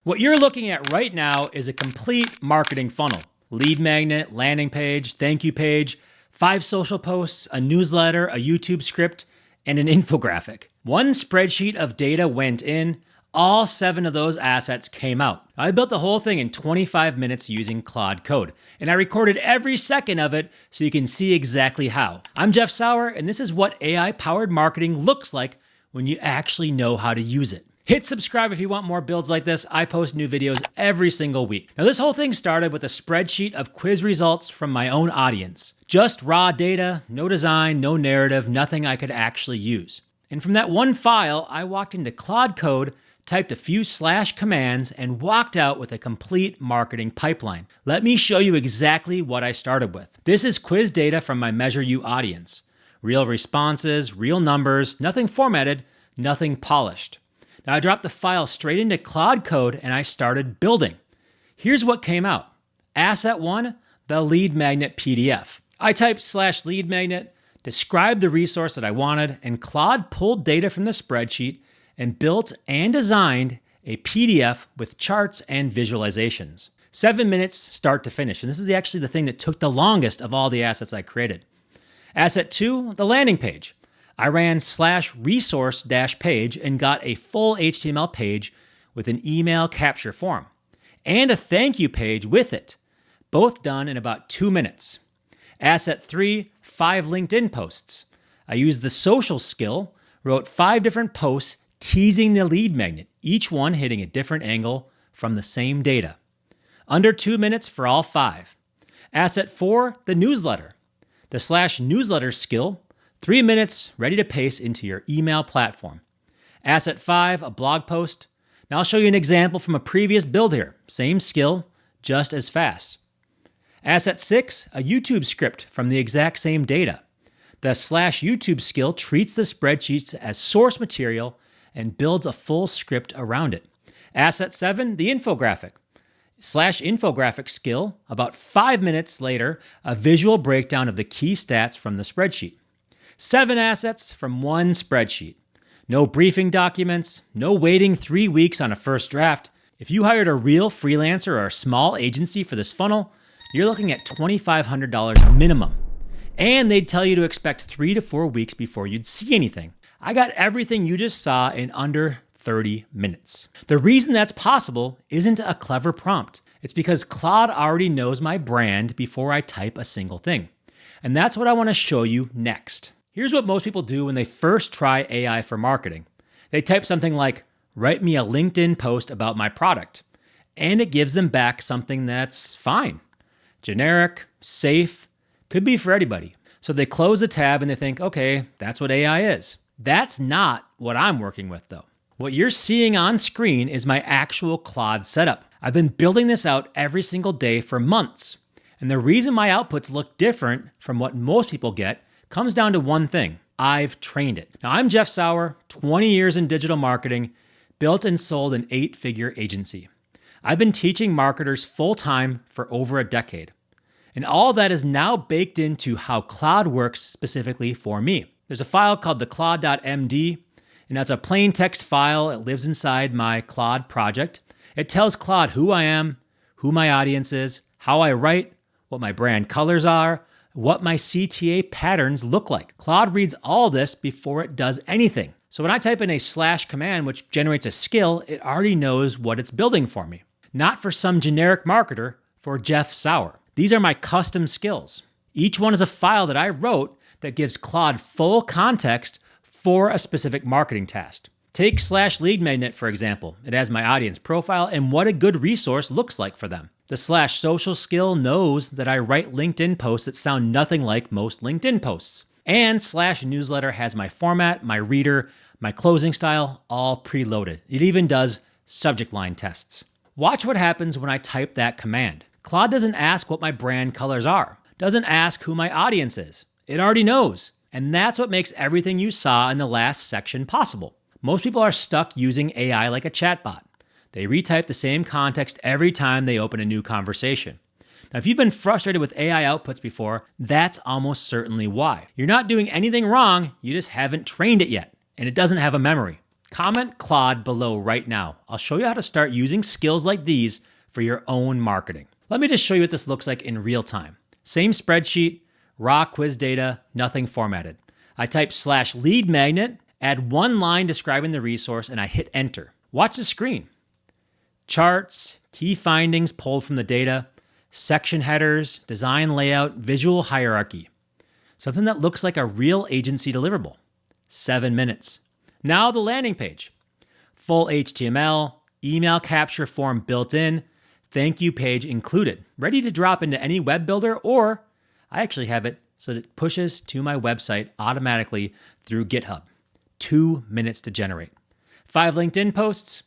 What you're looking at right now is a complete marketing funnel. Lead magnet, landing page, thank you page, 5 social posts, a newsletter, a YouTube script, and an infographic. One spreadsheet of data went in, all 7 of those assets came out. I built the whole thing in 25 minutes using Claude Code, and I recorded every second of it so you can see exactly how. I'm Jeff Sauer, and this is what AI-powered marketing looks like when you actually know how to use it. Hit subscribe if you want more builds like this. I post new videos every single week. Now, this whole thing started with a spreadsheet of quiz results from my own audience. Just raw data, no design, no narrative, nothing I could actually use. And from that one file, I walked into Claude Code, typed a few / commands, and walked out with a complete marketing pipeline. Let me show you exactly what I started with. This is quiz data from my MeasureU audience. Real responses, real numbers, nothing formatted, nothing polished. Now I dropped the file straight into Claude Code and I started building. Here's what came out. Asset 1, the lead magnet PDF. I typed /lead magnet, described the resource that I wanted, and Claude pulled data from the spreadsheet and built and designed a PDF with charts and visualizations. 7 minutes start to finish. And this is actually the thing that took the longest of all the assets I created. Asset 2, the landing page. I ran /resource-page and got a full HTML page with an email capture form and a thank you page with it, both done in about 2 minutes. Asset 3, 5 LinkedIn posts. I used the social skill, wrote 5 different posts teasing the lead magnet, each one hitting a different angle from the same data. Under 2 minutes for all 5. Asset 4, the newsletter. The /newsletter skill, 3 minutes, ready to paste into your email platform. Asset 5, a blog post. Now I'll show you an example from a previous build here. Same skill, just as fast. Asset 6, a YouTube script from the exact same data. The /YouTube skill treats the spreadsheets as source material and builds a full script around it. Asset 7, the infographic. /infographic skill, about 5 minutes later, a visual breakdown of the key stats from the spreadsheet. 7 assets from one spreadsheet. No briefing documents, no waiting 3 weeks on a first draft. If you hired a real freelancer or a small agency for this funnel, you're looking at $2,500 minimum. And they'd tell you to expect 3 to 4 weeks before you'd see anything. I got everything you just saw in under 30 minutes. The reason that's possible isn't a clever prompt. It's because Claude already knows my brand before I type a single thing. And that's what I want to show you next. Here's what most people do when they first try AI for marketing. They type something like, write me a LinkedIn post about my product. And it gives them back something that's fine. Generic, safe, could be for anybody. So they close the tab and they think, okay, that's what AI is. That's not what I'm working with though. What you're seeing on screen is my actual Claude setup. I've been building this out every single day for months. And the reason my outputs look different from what most people get comes down to one thing. I've trained it. Now, I'm Jeff Sauer, 20 years in digital marketing, built and sold an 8-figure agency. I've been teaching marketers full-time for over a decade. And all that is now baked into how Claude works specifically for me. There's a file called the claude.md, and that's a plain text file. It lives inside my Claude project. It tells Claude who I am, who my audience is, how I write, what my brand colors are, what my CTA patterns look like. Claude reads all this before it does anything. So when I type in a / command, which generates a skill, it already knows what it's building for me. Not for some generic marketer, for Jeff Sauer. These are my custom skills. Each one is a file that I wrote that gives Claude full context for a specific marketing task. Take /lead magnet, for example. It has my audience profile and what a good resource looks like for them. The /social skill knows that I write LinkedIn posts that sound nothing like most LinkedIn posts. And /newsletter has my format, my reader, my closing style, all preloaded. It even does subject line tests. Watch what happens when I type that command. Claude doesn't ask what my brand colors are, doesn't ask who my audience is. It already knows. And that's what makes everything you saw in the last section possible. Most people are stuck using AI like a chatbot. They retype the same context every time they open a new conversation. Now, if you've been frustrated with AI outputs before, that's almost certainly why. You're not doing anything wrong, you just haven't trained it yet, and it doesn't have a memory. Comment Claude below right now. I'll show you how to start using skills like these for your own marketing. Let me just show you what this looks like in real time. Same spreadsheet, raw quiz data, nothing formatted. I type /lead magnet, add one line describing the resource, and I hit enter. Watch the screen. Charts, key findings pulled from the data, section headers, design layout, visual hierarchy. Something that looks like a real agency deliverable. 7 minutes. Now the landing page. Full HTML, email capture form built in, thank you page included. Ready to drop into any web builder, or I actually have it so that it pushes to my website automatically through GitHub. 2 minutes to generate. 5 LinkedIn posts.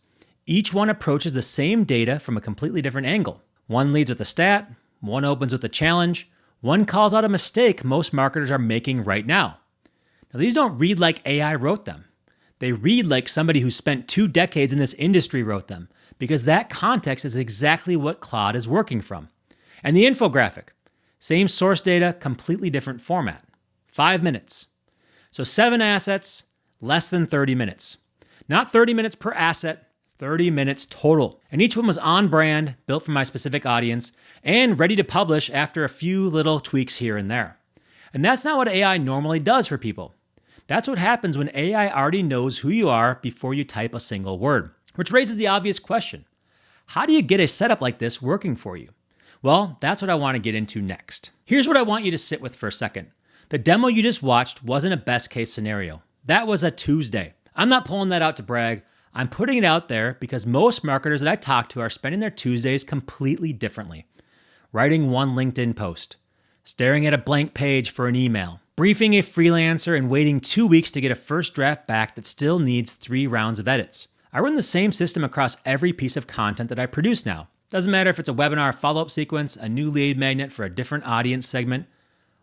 Each one approaches the same data from a completely different angle. One leads with a stat, one opens with a challenge, one calls out a mistake most marketers are making right now. Now, these don't read like AI wrote them. They read like somebody who spent 2 decades in this industry wrote them, because that context is exactly what Claude is working from. And the infographic, same source data, completely different format. 5 minutes. So 7 assets, less than 30 minutes. Not 30 minutes per asset, 30 minutes total. And each one was on brand, built for my specific audience, and ready to publish after a few little tweaks here and there. And that's not what AI normally does for people. That's what happens when AI already knows who you are before you type a single word. Which raises the obvious question. How do you get a setup like this working for you? Well, that's what I want to get into next. Here's what I want you to sit with for a second. The demo you just watched wasn't a best case scenario. That was a Tuesday. I'm not pulling that out to brag. I'm putting it out there because most marketers that I talk to are spending their Tuesdays completely differently. Writing one LinkedIn post, staring at a blank page for an email, briefing a freelancer and waiting 2 weeks to get a first draft back that still needs 3 rounds of edits. I run the same system across every piece of content that I produce now. Doesn't matter if it's a webinar follow-up sequence, a new lead magnet for a different audience segment,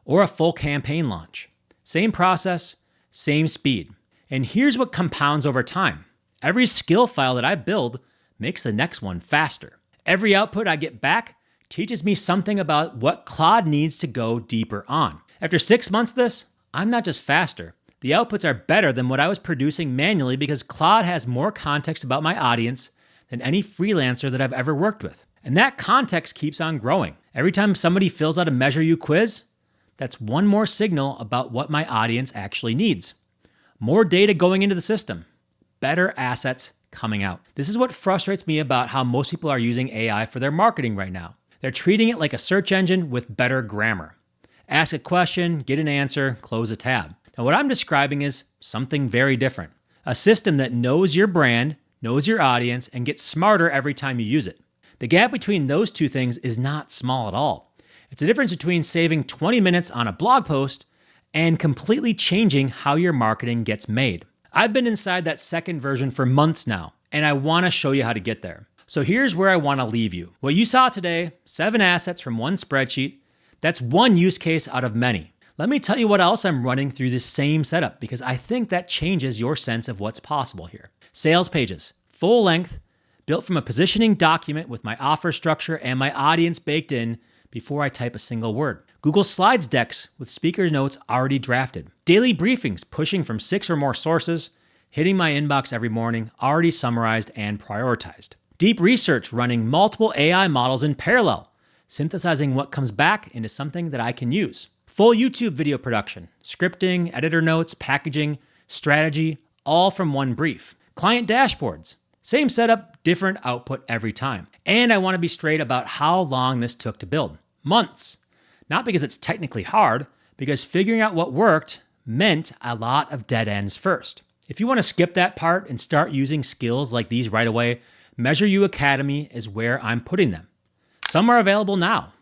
or a full campaign launch. Same process, same speed. And here's what compounds over time. Every skill file that I build makes the next one faster. Every output I get back teaches me something about what Claude needs to go deeper on. After 6 months of this, I'm not just faster. The outputs are better than what I was producing manually because Claude has more context about my audience than any freelancer that I've ever worked with. And that context keeps on growing. Every time somebody fills out a MeasureU quiz, that's one more signal about what my audience actually needs. More data going into the system. Better assets coming out. This is what frustrates me about how most people are using AI for their marketing right now. They're treating it like a search engine with better grammar. Ask a question, get an answer, close a tab. Now, what I'm describing is something very different. A system that knows your brand, knows your audience, and gets smarter every time you use it. The gap between those two things is not small at all. It's the difference between saving 20 minutes on a blog post and completely changing how your marketing gets made. I've been inside that second version for months now, and I want to show you how to get there. So here's where I want to leave you. What you saw today, 7 assets from one spreadsheet, that's one use case out of many. Let me tell you what else I'm running through this same setup because I think that changes your sense of what's possible here. Sales pages, full length, built from a positioning document with my offer structure and my audience baked in before I type a single word. Google Slides decks with speaker notes already drafted. Daily briefings pushing from 6 or more sources, hitting my inbox every morning, already summarized and prioritized. Deep research running multiple AI models in parallel, synthesizing what comes back into something that I can use. Full YouTube video production, scripting, editor notes, packaging, strategy, all from one brief. Client dashboards, same setup, different output every time. And I want to be straight about how long this took to build. Months. Not because it's technically hard, because figuring out what worked meant a lot of dead ends first. If you want to skip that part and start using skills like these right away, MeasureU Academy is where I'm putting them. Some are available now.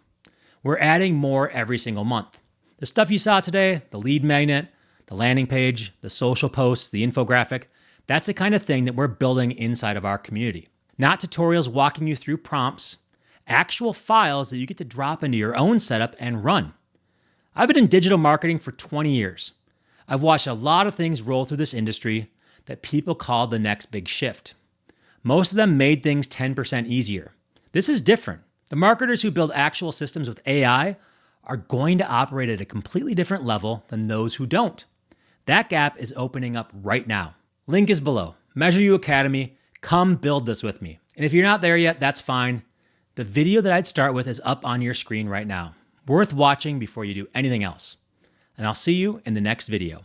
We're adding more every single month. The stuff you saw today, the lead magnet, the landing page, the social posts, the infographic, that's the kind of thing that we're building inside of our community. Not tutorials walking you through prompts, actual files that you get to drop into your own setup and run. I've been in digital marketing for 20 years. I've watched a lot of things roll through this industry that people call the next big shift. Most of them made things 10% easier. This is different. The marketers who build actual systems with AI are going to operate at a completely different level than those who don't. That gap is opening up right now. Link is below. MeasureU Academy, come build this with me. And if you're not there yet, that's fine. The video that I'd start with is up on your screen right now. Worth watching before you do anything else. And I'll see you in the next video.